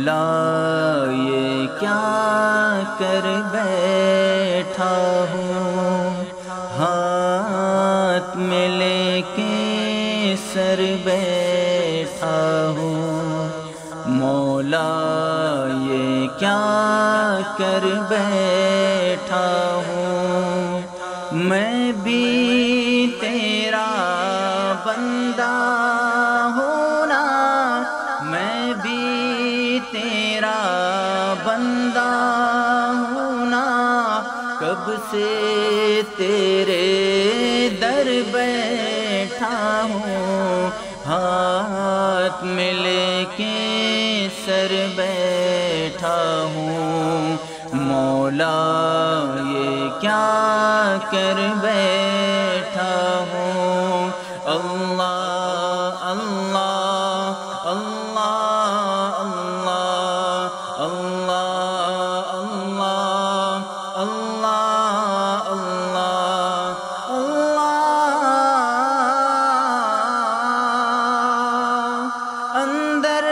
مولا یہ کیا کر بیٹھا ہوں، ہاتھ میں لے کے سر بیٹھا ہوں، مولا یہ کیا کر بیٹھا ہوں، میں بھی تیرا بندہ ہوں نا، میں بھی تیرا بندہ ہوں نا، کب سے تیرے در بیٹھا ہوں، ہاتھ میں لے کے سر بیٹھا ہوں، مولا یہ کیا کر بیٹھا ہوں، اللہ اللہ اللہ اللہ اللہ اللہ اللہ اللہ اللہ، اندر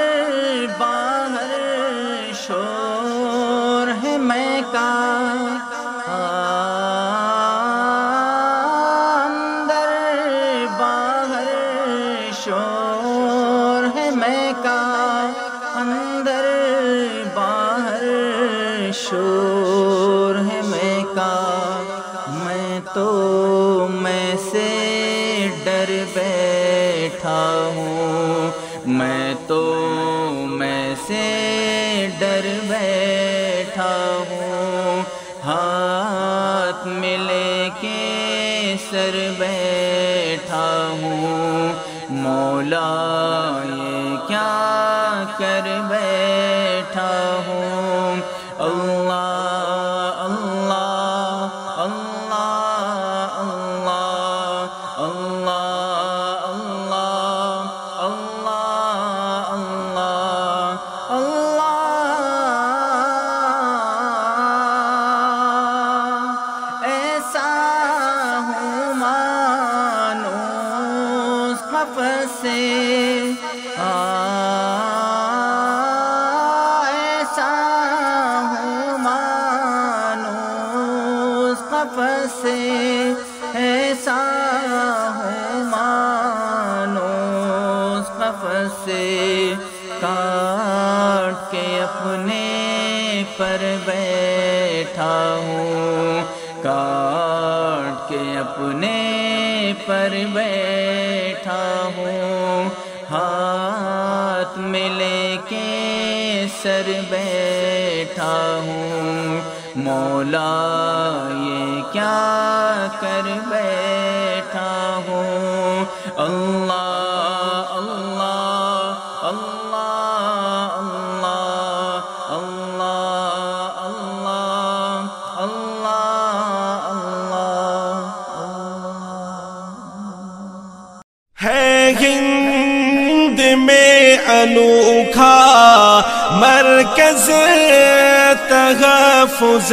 باہر شور ہے میں کا، اندر باہر شور ہے میں کا، اندر باہر شور ہے میں کا، میں تو میں سے ڈر بیٹھا ہوں، میں تو میں سے ڈر بیٹھا ہوں، ہاتھ میں لے کے سر بیٹھا ہوں، مولا یہ کیا کر بیٹھا ہوں، اللہ اللہ اللہ اللہ اللہ اللہ اللہ اللہ اللہ، ایسا ہوں مانوس قفس سے، ایسا ہوں مانوس قفس سے، ایسا ہوں مانوس قفس سے، کاٹ کے اپنے پر بیٹھا ہوں، کاٹ کے اپنے پر بیٹھا ہوں، ہاتھ میں لے کے سر بیٹھا ہوں، مولا یہ کیا کر بیٹھا ہوں، اللہ اللہ اللہ اللہ اللہ اللہ اللہ اللہ، ہے ہند میں انوکھا مرکز تحفظ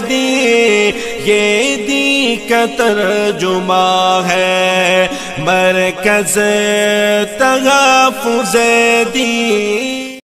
دین، یہ دین کا ترجمہ ہے مرکز تحفظ دین۔